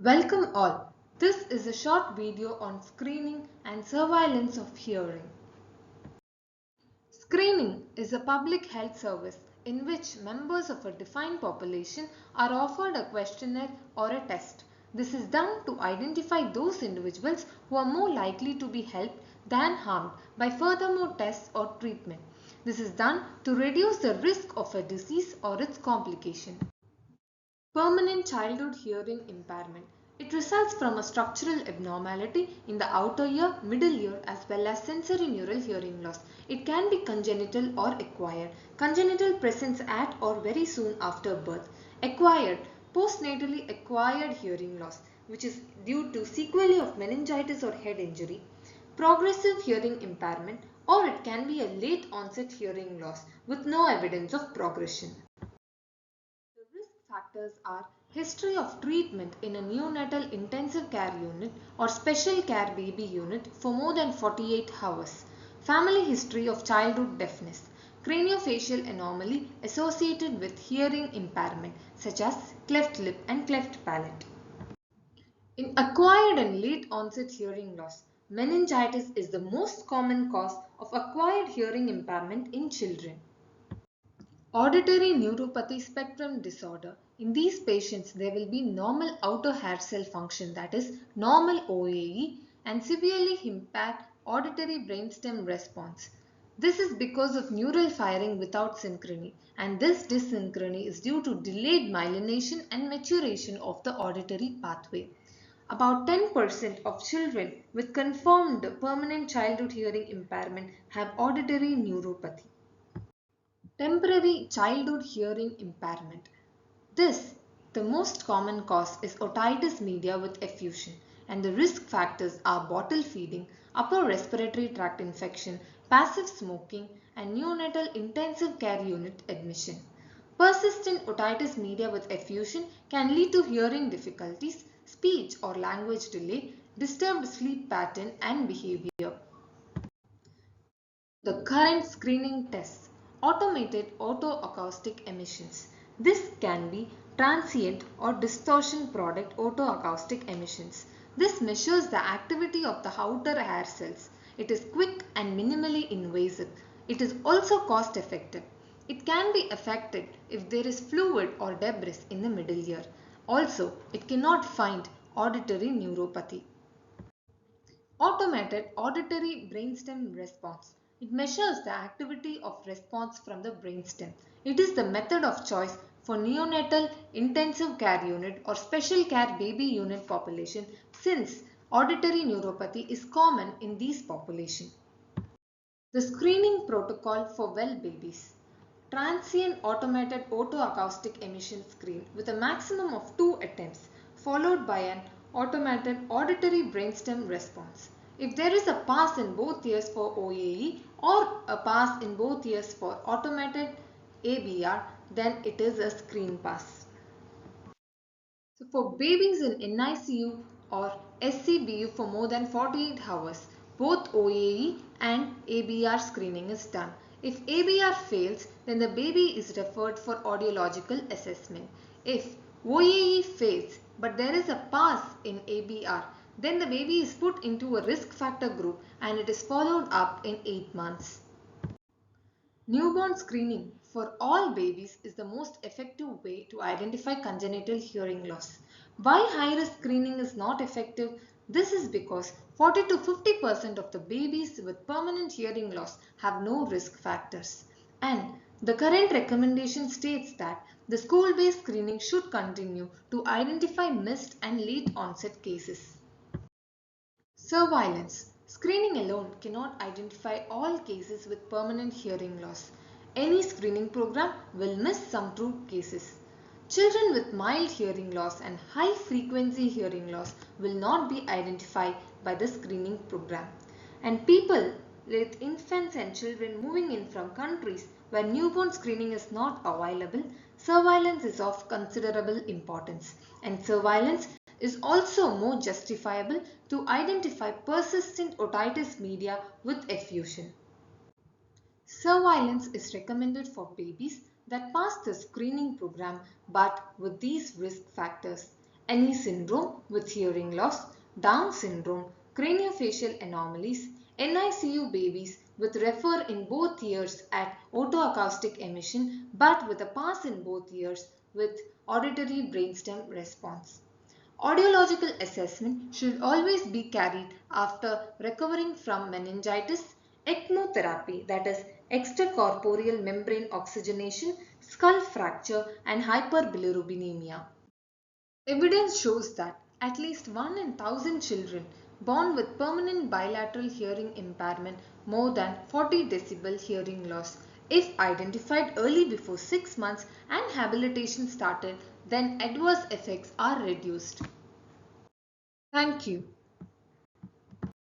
Welcome all. This is a short video on screening and surveillance of hearing. Screening is a public health service in which members of a defined population are offered a questionnaire or a test. This is done to identify those individuals who are more likely to be helped than harmed by furthermore tests or treatment. This is done to reduce the risk of a disease or its complication. Permanent childhood hearing impairment. It results from a structural abnormality in the outer ear, middle ear as well as sensory neural hearing loss. It can be congenital or acquired. Congenital presents at or very soon after birth. Acquired, postnatally acquired hearing loss, which is due to sequelae of meningitis or head injury. Progressive hearing impairment, or it can be a late onset hearing loss with no evidence of progression. The risk factors are history of treatment in a neonatal intensive care unit or special care baby unit for more than 48 hours, family history of childhood deafness, craniofacial anomaly associated with hearing impairment such as cleft lip and cleft palate. In acquired and late onset hearing loss, meningitis is the most common cause of acquired hearing impairment in children. Auditory neuropathy spectrum disorder. In these patients, there will be normal outer hair cell function, that is normal OAE, and severely impaired auditory brainstem response. This is because of neural firing without synchrony, and this dyssynchrony is due to delayed myelination and maturation of the auditory pathway. About 10% of children with confirmed permanent childhood hearing impairment have auditory neuropathy. Temporary childhood hearing impairment. This, the most common cause is otitis media with effusion, and the risk factors are bottle feeding, upper respiratory tract infection, passive smoking, and neonatal intensive care unit admission. Persistent otitis media with effusion can lead to hearing difficulties, speech or language delay, disturbed sleep pattern and behavior. The current screening tests, automated autoacoustic emissions. This can be transient or distortion product autoacoustic emissions. This measures the activity of the outer hair cells. It is quick and minimally invasive. It is also cost effective. It can be affected if there is fluid or debris in the middle ear. Also, it cannot find auditory neuropathy. Automated auditory brainstem response. It measures the activity of response from the brainstem. It is the method of choice for neonatal intensive care unit or special care baby unit population since auditory neuropathy is common in these population. The screening protocol for well babies. Transient automated autoacoustic emission screen with a maximum of 2 attempts followed by an automated auditory brainstem response. If there is a pass in both ears for OAE or a pass in both ears for automated ABR, then it is a screen pass. So for babies in NICU or SCBU for more than 48 hours, both OAE and ABR screening is done. If ABR fails, then the baby is referred for audiological assessment. If OAE fails but there is a pass in ABR, then the baby is put into a risk factor group and it is followed up in 8 months. Newborn screening for all babies is the most effective way to identify congenital hearing loss. Why high-risk screening is not effective? This is because 40 to 50% of the babies with permanent hearing loss have no risk factors. And the current recommendation states that the school-based screening should continue to identify missed and late onset cases. Surveillance. Screening alone cannot identify all cases with permanent hearing loss. Any screening program will miss some true cases. Children with mild hearing loss and high frequency hearing loss will not be identified by the screening program. And people with infants and children moving in from countries where newborn screening is not available, surveillance is of considerable importance. And surveillance is also more justifiable to identify persistent otitis media with effusion. Surveillance is recommended for babies that pass the screening program but with these risk factors. any syndrome with hearing loss, Down syndrome, craniofacial anomalies, NICU babies with refer in both ears at otoacoustic emission but with a pass in both ears with auditory brainstem response. Audiological assessment should always be carried after recovering from meningitis, ECMO therapy, that is extracorporeal membrane oxygenation, skull fracture and hyperbilirubinemia. Evidence shows that at least 1 in 1000 children born with permanent bilateral hearing impairment more than 40 decibel hearing loss. If identified early before 6 months and habilitation started, then adverse effects are reduced. Thank you.